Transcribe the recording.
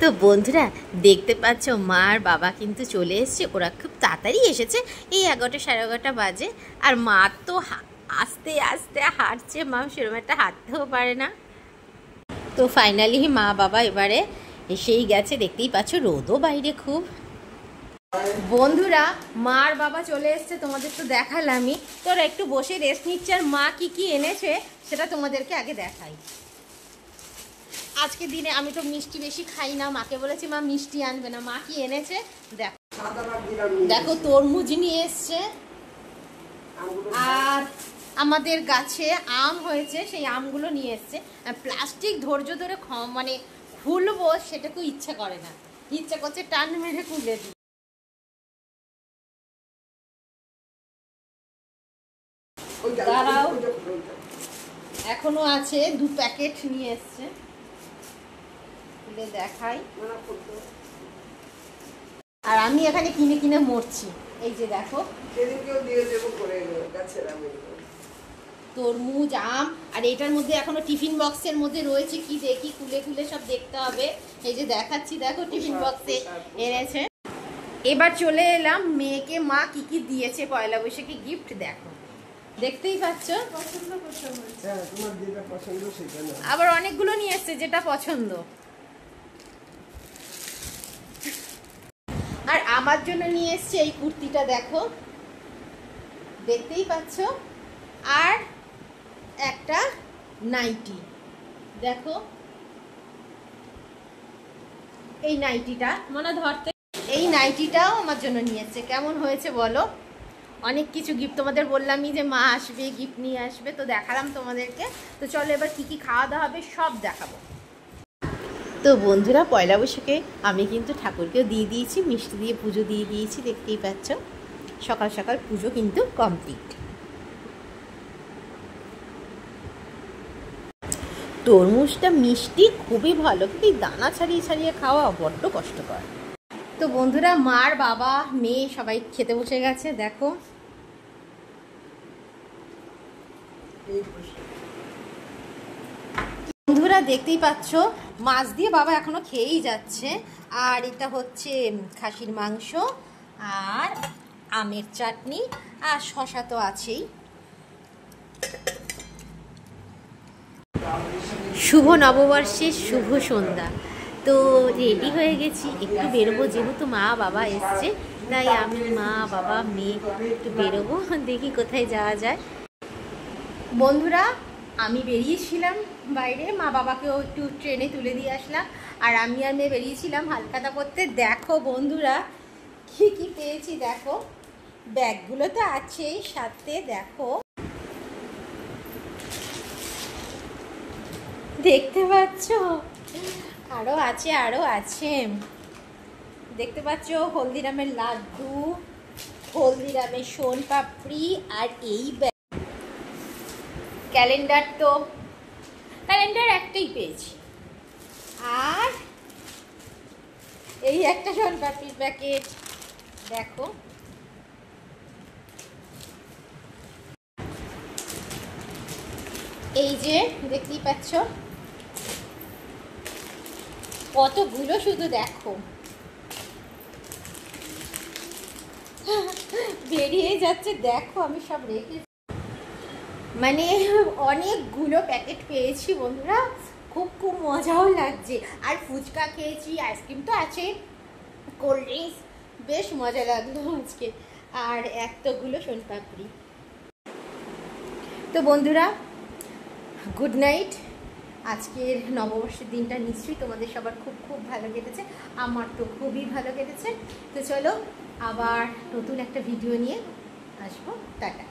তো বন্ধুরা দেখতে পাচ্ছ মা আর বাবা কিন্তু চলে এসেছে। ওরা খুব তাড়াতাড়ি এসেছে, এই 11টা সাড়ে 11টা বাজে। আর মা তো আস্তে আস্তে হাঁটছে, মা সেরকম একটা হাঁটতেও পারে না। তো ফাইনালি মা বাবা এবারে এসেই গেছে, দেখতেই পাচ্ছ রোদও বাইরে খুব। বন্ধুরা মা আর বাবা চলে এসছে, তোমাদের তো দেখালামই। তোরা একটু বসে রেস্ট নিচ্ছে, আর মা কি এনেছে সেটা তোমাদেরকে আগে দেখাই। আজকে দিনে আমি তো মিষ্টি বেশি খাই না, মাকে বলেছি মা মিষ্টি আনবে না। মা কি এনেছে দেখো, দেখো তরমুজ নিয়ে এসছে, আর আমাদের গাছে আম হয়েছে সেই আমগুলো নিয়ে এসছে। প্লাস্টিক ধৈর্য ধরে মানে খুলবো সেটাকে ইচ্ছা করে না, ইচ্ছা করছে টান মেরে খুলে দিই। দাঁড়াও, এখনো আছে, 2 প্যাকেট নিয়ে এসছে, দেখাই। আর আমি এখানে কিনে কিনে মরছি। এই যে দেখো তরমুজ, আম, আর এটার মধ্যে এখনো টিফিন বক্সের মধ্যে রয়েছে কি দেখি, খুলে খুলে সব দেখতে হবে। এই যে দেখাচ্ছি, দেখো টিফিন বক্সে এনেছে। এবার চলে এলাম মেয়েকে মা কি দিয়েছে পয়লা বৈশাখী গিফট, দেখো দেখতেই পাচ্ছ। আবার অনেকগুলো নিয়ে এসছে যেটা পছন্দ। আর আমার জন্য নিয়ে এসছে এই কুর্তিটা, দেখো দেখতেই পাচ্ছ। আর একটা নাইটি, দেখো এই নাইটিটা মনে ধরতে, এই নাইটিটাও আমার জন্য নিয়ে এসছে। কেমন হয়েছে বলো? অনেক কিছু গিফট, তোমাদের বললামই যে মা আসবে গিফট নিয়ে আসবে, তো দেখালাম তোমাদেরকে। তো চলো এবার কি খাওয়া দাওয়া হবে সব দেখাবো। তো বন্ধুরা পয়লা বৈশাখে আমি কিন্তু ঠাকুরকেও দিয়ে দিয়েছি, মিষ্টি দিয়ে পুজো দিয়ে দিয়েছি, দেখতেই পাচ্ছ। সকাল সকাল পুজো কিন্তু কমপ্লিট। তরমুজটা মিষ্টি খুবই ভালো, কিন্তু দানা ছাড়িয়ে ছাড়িয়ে খাওয়া বড্ড কষ্টকর। তো বন্ধুরা মার বাবা মেয়ে সবাই খেতে বসে গেছে, দেখো বন্ধুরা দেখতেই পাচ্ছ মাছ দিয়ে বাবা এখনো খেয়েই যাচ্ছে। আর এটা হচ্ছে খাসির মাংস, আর আমের চাটনি, আর শশা তো আছেই। শুভ নববর্ষের শুভ সন্ধ্যা। তো রেডি হয়ে গেছি, একটু বেরোবো, যেহেতু মা বাবা এসছে, তাই আমি মা বাবা মেয়ে একটু বেরোবো, দেখি কোথায় যাওয়া যায়। বন্ধুরা আমি বেরিয়েছিলাম বাইরে, মা বাবাকেও একটু ট্রেনে তুলে দিয়ে আসলাম, আর আমি আর মেয়ে বেরিয়েছিলাম হালখাতা পরতে। দেখো বন্ধুরা কি পেয়েছি, দেখো ব্যাগগুলো তো আছেই সাথে, দেখো দেখতে পাচ্ছ আরো আছে দেখতে পাচ্ছ হলদিরামের লাড্ডু, হলদিরামের সোন পাপড়ি, আর এই ক্যালেন্ডার, তো ক্যালেন্ডার একটাই পেয়েছি, আর এই একটা সোন পাপড়ির প্যাকেট, দেখো এই যে দেখতেই পাচ্ছ কতগুলো, শুধু দেখো বেরিয়ে যাচ্ছে, দেখো আমি সব রেখে, মানে অনেকগুলো প্যাকেট পেয়েছি বন্ধুরা, খুব মজাও লাগছে। আর ফুচকা খেয়েছি, আইসক্রিম তো আছে, কোল্ড ড্রিঙ্কস, বেশ মজা লাগলো আজকে। আর এতগুলো সোনপাপড়ি। তো বন্ধুরা গুড নাইট। আজকের নববর্ষের দিনটা নিশ্চয়ই তোমাদের সবার খুব ভালো কেটেছে, আমার তো খুবই ভালো কেটেছে। তো চলো আবার নতুন একটা ভিডিও নিয়ে আসবো, টাটা।